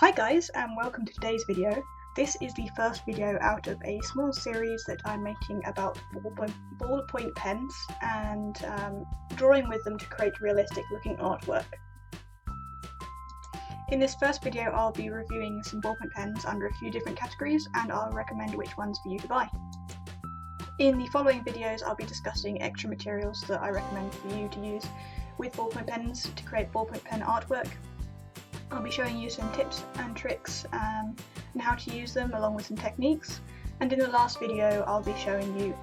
Hi guys, and welcome to today's video. This is the first video out of a small series that I'm making about ballpoint pens and drawing with them to create realistic looking artwork. In this first video I'll be reviewing some ballpoint pens under a few different categories, and I'll recommend which ones for you to buy. In the following videos I'll be discussing extra materials that I recommend for you to use with ballpoint pens to create ballpoint pen artwork. I'll be showing you some tips and tricks and how to use them, along with some techniques. And in the last video I'll be showing you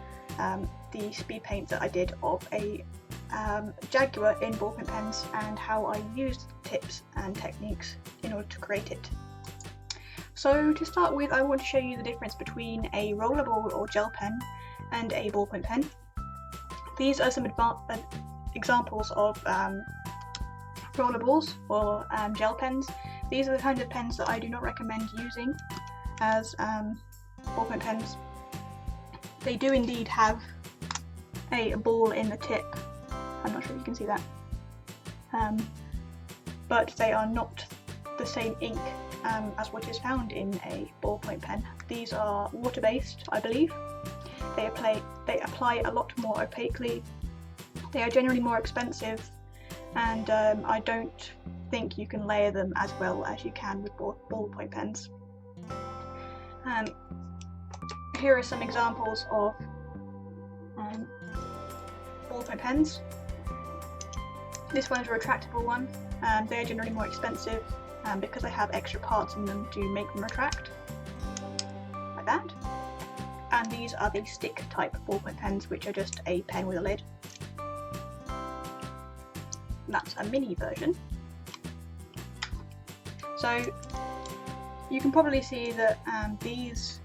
the speed paint that I did of a Jaguar in ballpoint pens and how I used tips and techniques in order to create it. So to start with, I want to show you the difference between a rollerball or gel pen and a ballpoint pen. These are some examples of rollerballs or gel pens. These are the kind of pens that I do not recommend using as ballpoint pens. They do indeed have a ball in the tip. I'm not sure if you can see that. But they are not the same ink as what is found in a ballpoint pen. These are water-based, I believe. They apply a lot more opaquely. They are generally more expensive, and I don't think you can layer them as well as you can with ballpoint pens. Here are some examples of ballpoint pens. This one is a retractable one. They are generally more expensive because they have extra parts in them to make them retract, like that. And these are the stick type ballpoint pens, which are just a pen with a lid. That's a mini version. So you can probably see that these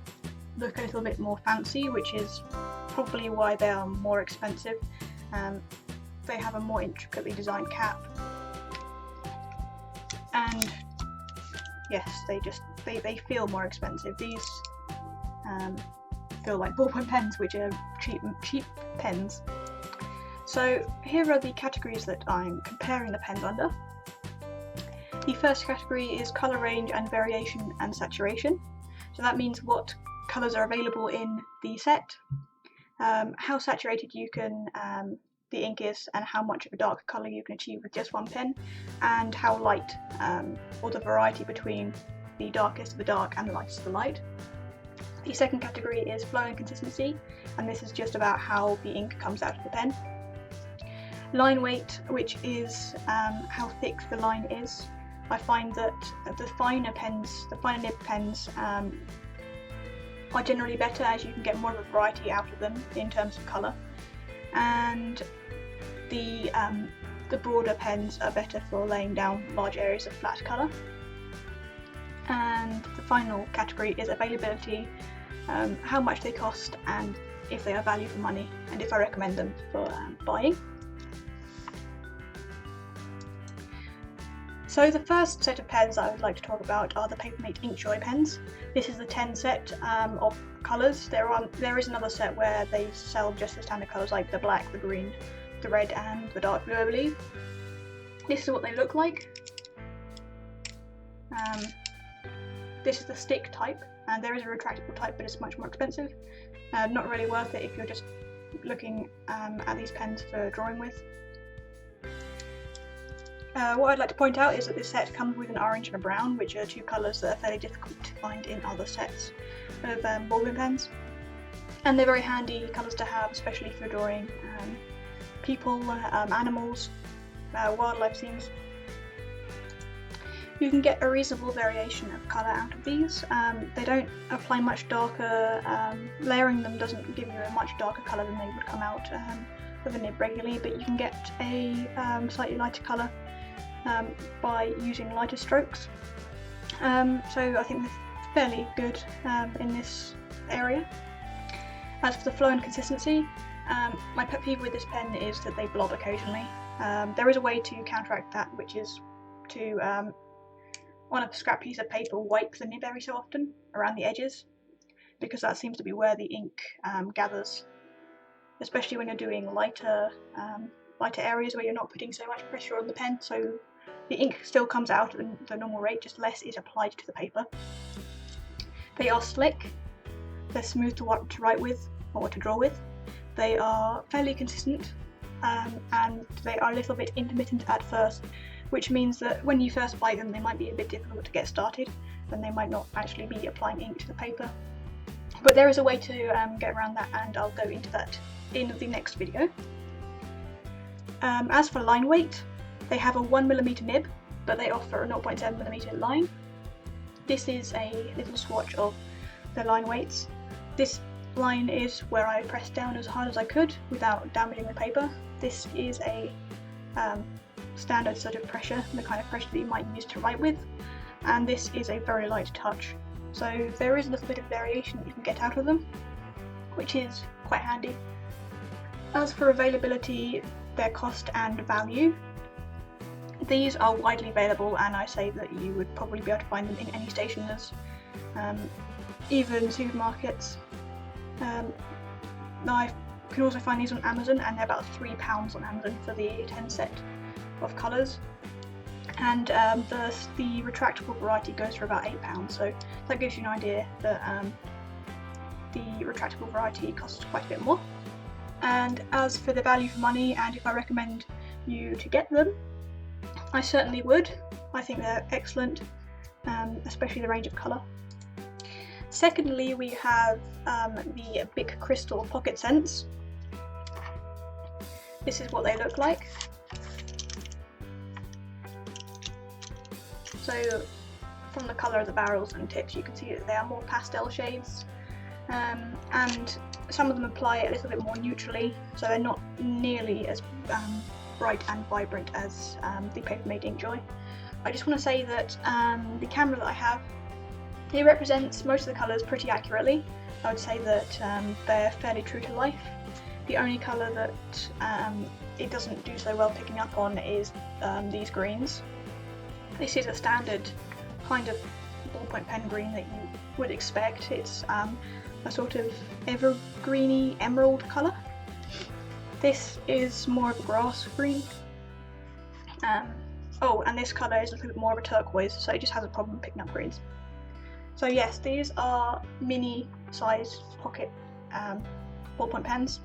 look a little bit more fancy, which is probably why they are more expensive. They have a more intricately designed cap, and yes, they feel more expensive. These feel like ballpoint pens, which are cheap pens. So here are the categories that I'm comparing the pens under. The first category is colour range and variation and saturation. So that means what colours are available in the set, how saturated the ink is, and how much of a dark colour you can achieve with just one pen, and how light, or the variety between the darkest of the dark and the lightest of the light. The second category is Flaw Inconsistency, and this is just about how the ink comes out of the pen. Line weight, which is how thick the line is. I find that the finer nib pens are generally better, as you can get more of a variety out of them in terms of colour, and the broader pens are better for laying down large areas of flat colour. And the final category is availability, how much they cost and if they are value for money, and if I recommend them for buying. So the first set of pens I would like to talk about are the Papermate Inkjoy pens. This is the 10 set of colours. There is another set where they sell just the standard colours like the black, the green, the red and the dark blue, I believe. This is what they look like. This is the stick type, and there is a retractable type, but it's much more expensive. Not really worth it if you're just looking at these pens for drawing with. What I'd like to point out is that this set comes with an orange and a brown, which are two colours that are fairly difficult to find in other sets of ballpoint pens. And they're very handy colours to have, especially if you're drawing people, animals, wildlife scenes. You can get a reasonable variation of colour out of these. They don't apply much darker, layering them doesn't give you a much darker colour than they would come out with a nib regularly, but you can get a slightly lighter colour by using lighter strokes. So I think they're fairly good in this area. As for the flow and consistency, my pet peeve with this pen is that they blob occasionally. There is a way to counteract that, which is to, on a scrap piece of paper, wipe the nib every so often around the edges, because that seems to be where the ink gathers, especially when you're doing lighter areas where you're not putting so much pressure on the pen. So The ink still comes out at the normal rate, just less is applied to the paper. They are slick, they're smooth to write with or to draw with. They are fairly consistent, and they are a little bit intermittent at first, which means that when you first buy them they might be a bit difficult to get started, and they might not actually be applying ink to the paper. But there is a way to get around that, and I'll go into that in the next video. As for line weight, they have a 1mm nib, but they offer a 0.7mm line. This is a little swatch of the line weights. This line is where I pressed down as hard as I could without damaging the paper. This is a standard sort of pressure, the kind of pressure that you might use to write with, and this is a very light touch. So there is a little bit of variation that you can get out of them, which is quite handy. As for availability, their cost and value, these are widely available, and I say that you would probably be able to find them in any stationers, even supermarkets. I can also find these on Amazon, and they're about £3 on Amazon for the 10 set of colours. And the retractable variety goes for about £8, so that gives you an idea that the retractable variety costs quite a bit more. And as for the value for money, and if I recommend you to get them, I certainly would. I think they're excellent, especially the range of colour. Secondly, we have the Bic Cristal Pocket Scents. This is what they look like. So from the colour of the barrels and tips you can see that they are more pastel shades, and some of them apply a little bit more neutrally, so they're not nearly as bright and vibrant as the Papermate Inkjoy. I just want to say that the camera that I have, it represents most of the colours pretty accurately. I would say that they're fairly true to life. The only colour that it doesn't do so well picking up on is these greens. This is a standard kind of ballpoint pen green that you would expect. It's a sort of evergreeny emerald colour. This is more of a grass green. Oh, and this colour is a little bit more of a turquoise, so it just has a problem picking up greens. So yes, these are mini size pocket ballpoint pens.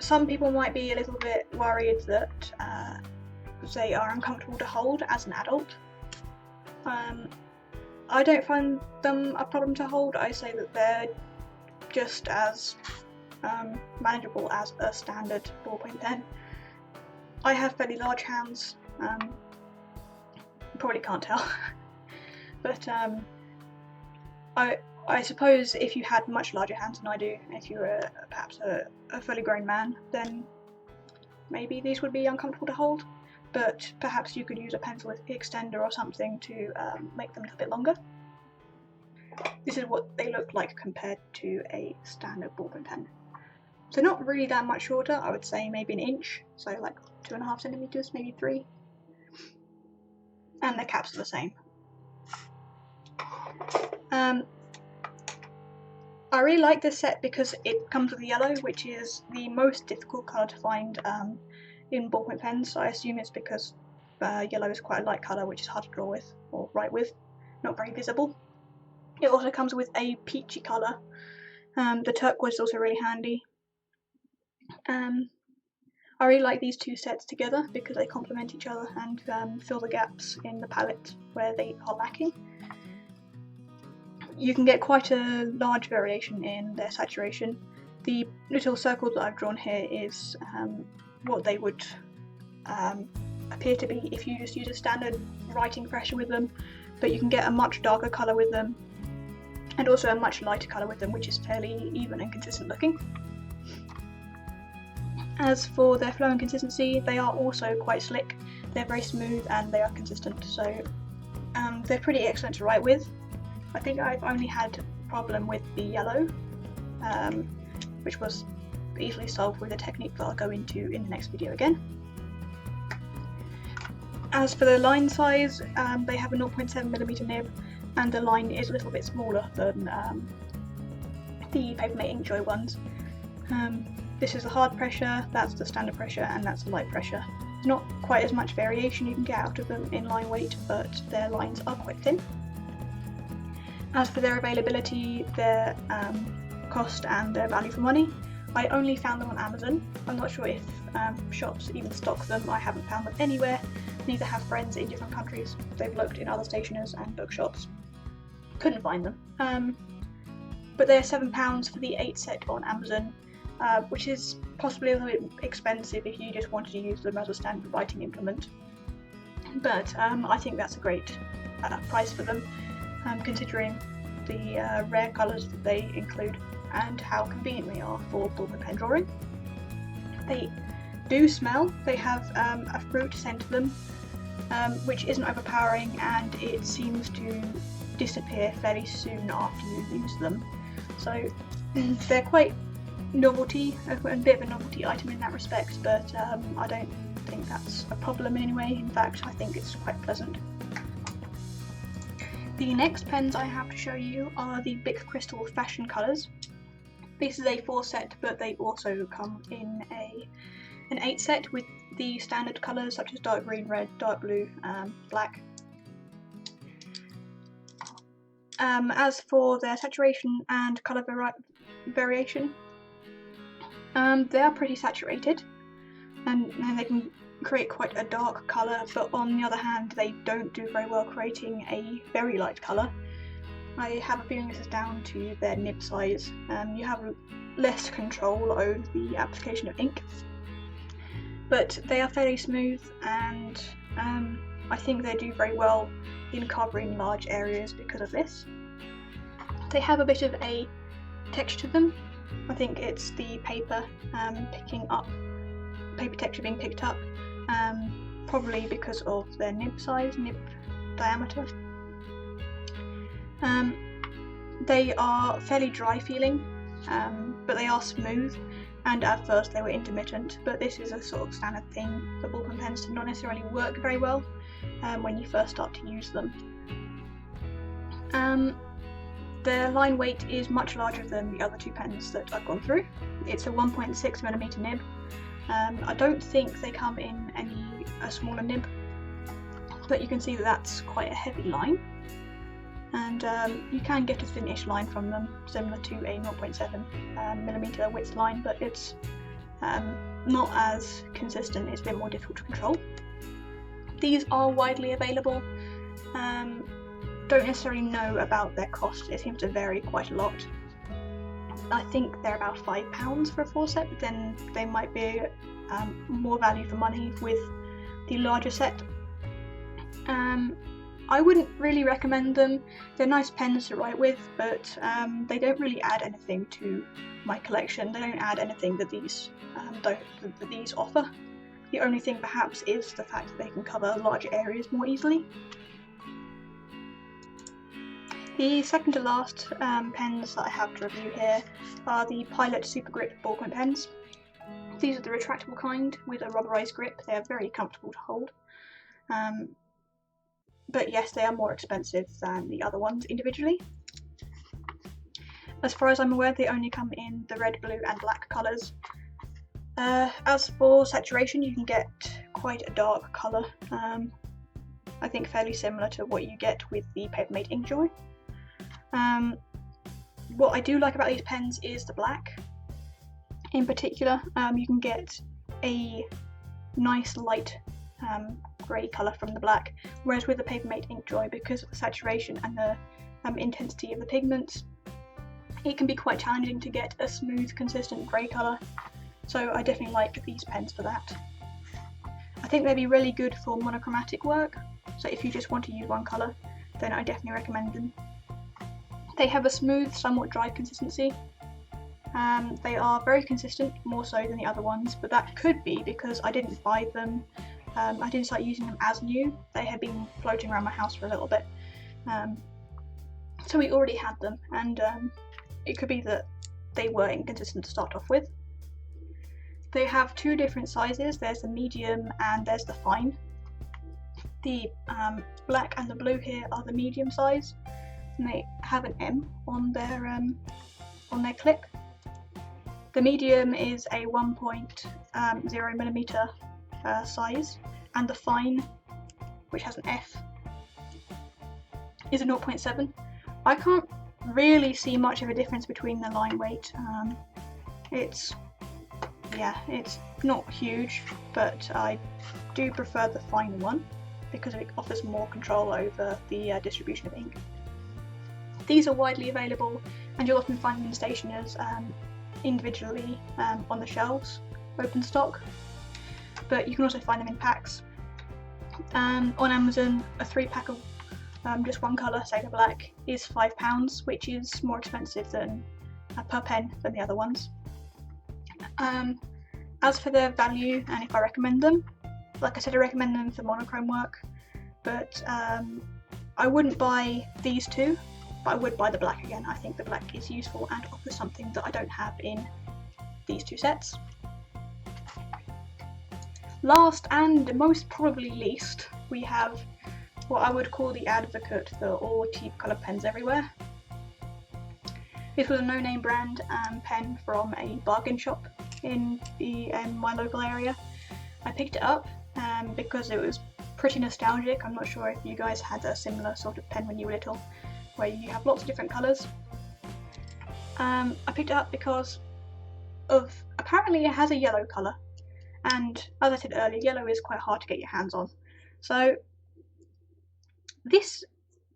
Some people might be a little bit worried that they are uncomfortable to hold as an adult. I don't find them a problem to hold. I say that they're just as manageable as a standard ballpoint pen. I have fairly large hands, you probably can't tell, but I suppose if you had much larger hands than I do, if you were perhaps a fully grown man, then maybe these would be uncomfortable to hold, but perhaps you could use a pencil extender or something to make them a little bit longer. This is what they look like compared to a standard ballpoint pen. So not really that much shorter, I would say maybe an inch, so like 2.5 centimeters, maybe 3. And the caps are the same. I really like this set because it comes with yellow, which is the most difficult colour to find in ballpoint pens. So I assume it's because yellow is quite a light colour, which is hard to draw with or write with, not very visible. It also comes with a peachy colour. The turquoise is also really handy. I really like these two sets together because they complement each other and fill the gaps in the palette where they are lacking. You can get quite a large variation in their saturation. The little circle that I've drawn here is what they would appear to be if you just use a standard writing pressure with them, but you can get a much darker colour with them and also a much lighter colour with them, which is fairly even and consistent looking. As for their flow and consistency, they are also quite slick. They're very smooth and they are consistent, so they're pretty excellent to write with. I think I've only had a problem with the yellow, which was easily solved with a technique that I'll go into in the next video again. As for the line size, they have a 0.7mm nib, and the line is a little bit smaller than the Papermate Inkjoy ones. this is the hard pressure, that's the standard pressure, and that's the light pressure. There's not quite as much variation you can get out of them in line weight, but their lines are quite thin. As for their availability, their cost and their value for money, I only found them on Amazon. I'm not sure if shops even stock them. I haven't found them anywhere. Neither have friends in different countries. They've looked in other stationers and bookshops. Couldn't find them. But they're £7 for the 8 set on Amazon, which is possibly a little bit expensive if you just wanted to use them as a standard writing implement. But I think that's a great price for them, considering the rare colours that they include and how convenient they are for ballpoint pen drawing. They do smell. They have a fruit scent to them, which isn't overpowering, and it seems to disappear fairly soon after you use them. So they're quite novelty, a bit of a novelty item in that respect, but I don't think that's a problem in any way. In fact, I think it's quite pleasant. The next pens I have to show you are the Bic Cristal Fashion Colours. This is a 4 set, but they also come in an 8 set with the standard colours such as dark green, red, dark blue, black. As for their saturation and colour variation, they are pretty saturated, and they can create quite a dark colour, but on the other hand they don't do very well creating a very light colour. I have a feeling this is down to their nib size. You have less control over the application of ink, but they are fairly smooth, and I think they do very well in covering large areas because of this. They have a bit of a texture to them. I think it's the paper paper texture being picked up, probably because of their nib size, nib diameter. They are fairly dry feeling, but they are smooth, and at first they were intermittent, but this is a sort of standard thing that ballpoint pens do not necessarily work very well when you first start to use them. Their line weight is much larger than the other 2 pens that I've gone through. It's a 1.6mm nib. I don't think they come in a smaller nib, but you can see that that's quite a heavy line, and you can get a thin-ish line from them, similar to a 0.7mm width line, but it's not as consistent. It's a bit more difficult to control. These are widely available. Don't necessarily know about their cost. It seems to vary quite a lot. I think they're about £5 for a 4 set, but then they might be more value for money with the larger set. I wouldn't really recommend them. They're nice pens to write with, but they don't really add anything to my collection. They don't add anything that these offer. The only thing perhaps is the fact that they can cover larger areas more easily. The second to last pens that I have to review here are the Pilot Supergrip ballpoint pens. These are the retractable kind with a rubberized grip. They are very comfortable to hold. But yes, they are more expensive than the other ones individually. As far as I'm aware, they only come in the red, blue and black colours. As for saturation, you can get quite a dark colour. I think fairly similar to what you get with the Papermate Inkjoy. What I do like about these pens is the black. In particular, you can get a nice light grey colour from the black, whereas with the Papermate Inkjoy, because of the saturation and the intensity of the pigments, it can be quite challenging to get a smooth, consistent grey colour. So I definitely like these pens for that. I think they'd be really good for monochromatic work, so if you just want to use one colour, then I definitely recommend them. They have a smooth, somewhat dry consistency. They are very consistent, more so than the other ones, but that could be because I didn't buy them. I didn't start using them as new. They had been floating around my house for a little bit. So we already had them, and it could be that they were inconsistent to start off with. They have 2 different sizes. There's the medium and there's the fine. The black and the blue here are the medium size, and they have an M on their clip. The medium is a 1.0mm size, and the fine, which has an F, is a 0.7. I can't really see much of a difference between the line weight. It's not huge, but I do prefer the fine one because it offers more control over the distribution of ink. These are widely available, and you'll often find them in stationers individually on the shelves, open stock, but you can also find them in packs. On Amazon, a 3-pack of just one colour, say the black, is £5, which is more expensive than per pen than the other ones. As for their value and if I recommend them, like I said, I recommend them for monochrome work, but I wouldn't buy these two, but I would buy the black again. I think the black is useful and offers something that I don't have in these two sets. Last and most probably least, we have what I would call the Advocate for all cheap coloured pens everywhere. This was a no-name brand pen from a bargain shop in my local area. I picked it up because it was pretty nostalgic. I'm not sure if you guys had a similar sort of pen when you were little, where you have lots of different colours. I picked it up because of, apparently it has a yellow colour, and as I said earlier, yellow is quite hard to get your hands on. So this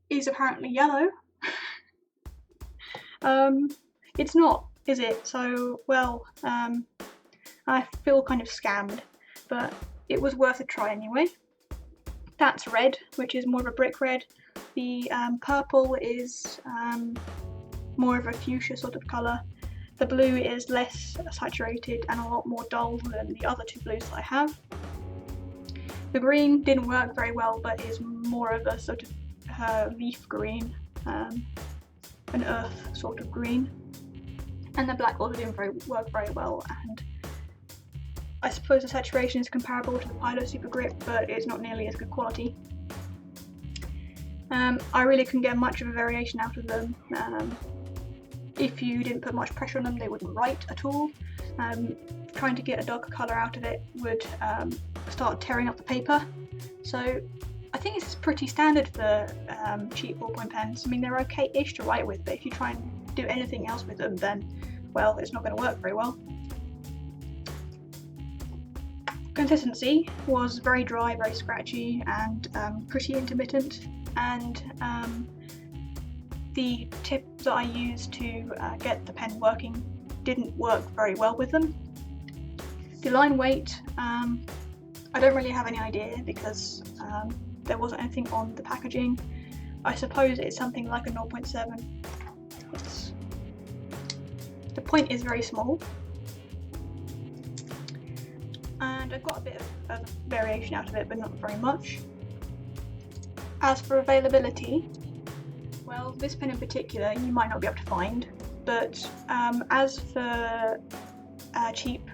is apparently yellow. It's not, is it? So, well, I feel kind of scammed, but it was worth a try anyway. That's red, which is more of a brick red. The purple is more of a fuchsia sort of colour. The blue is less saturated and a lot more dull than the other two blues that I have. The green didn't work very well, but is more of a sort of leaf green, an earth sort of green. And the black also didn't work very well, and I suppose the saturation is comparable to the Pilot Supergrip, but it's not nearly as good quality. I really couldn't get much of a variation out of them. If you didn't put much pressure on them, they wouldn't write at all. Trying to get a darker colour out of it would start tearing up the paper. So I think this is pretty standard for cheap ballpoint pens. I mean, they're okay-ish to write with, but if you try and do anything else with them, then, well, it's not going to work very well. Consistency was very dry, very scratchy, and pretty intermittent, and the tip that I used to get the pen working didn't work very well with them. The line weight, I don't really have any idea because there wasn't anything on the packaging. I suppose it's something like a 0.7. The point is very small, and I got a bit of variation out of it, but not very much. As for availability, well, this pen in particular you might not be able to find, but as for cheap,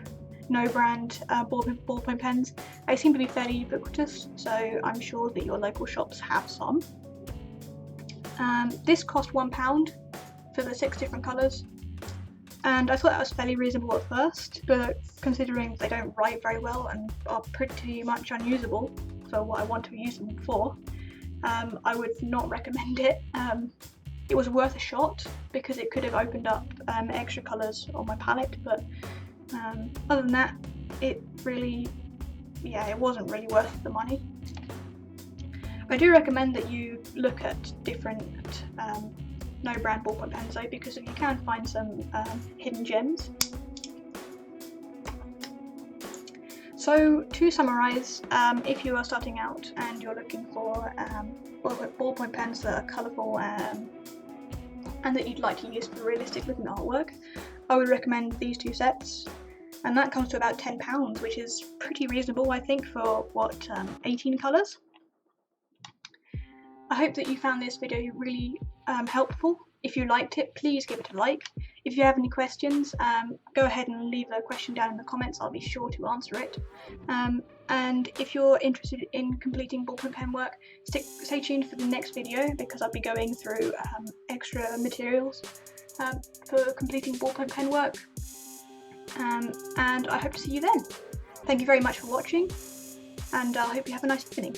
no-brand ballpoint pens, they seem to be fairly ubiquitous, so I'm sure that your local shops have some. This cost £1 for the 6 different colours, and I thought that was fairly reasonable at first, but considering they don't write very well and are pretty much unusable for what I want to use them for, I would not recommend it. It was worth a shot because it could have opened up extra colours on my palette, but other than that, it wasn't really worth the money. I do recommend that you look at different no-brand ballpoint pens though, because you can find some hidden gems. So to summarise, if you are starting out and you're looking for ballpoint pens that are colourful and that you'd like to use for realistic looking artwork, I would recommend these two sets, and that comes to about £10, which is pretty reasonable I think for what, 18 colours. I hope that you found this video really helpful. If you liked it, please give it a like. If you have any questions, go ahead and leave a question down in the comments. I'll be sure to answer it. And if you're interested in completing ballpoint pen work, stay tuned for the next video because I'll be going through extra materials for completing ballpoint pen work. and I hope to see you then. Thank you very much for watching, and I hope you have a nice evening.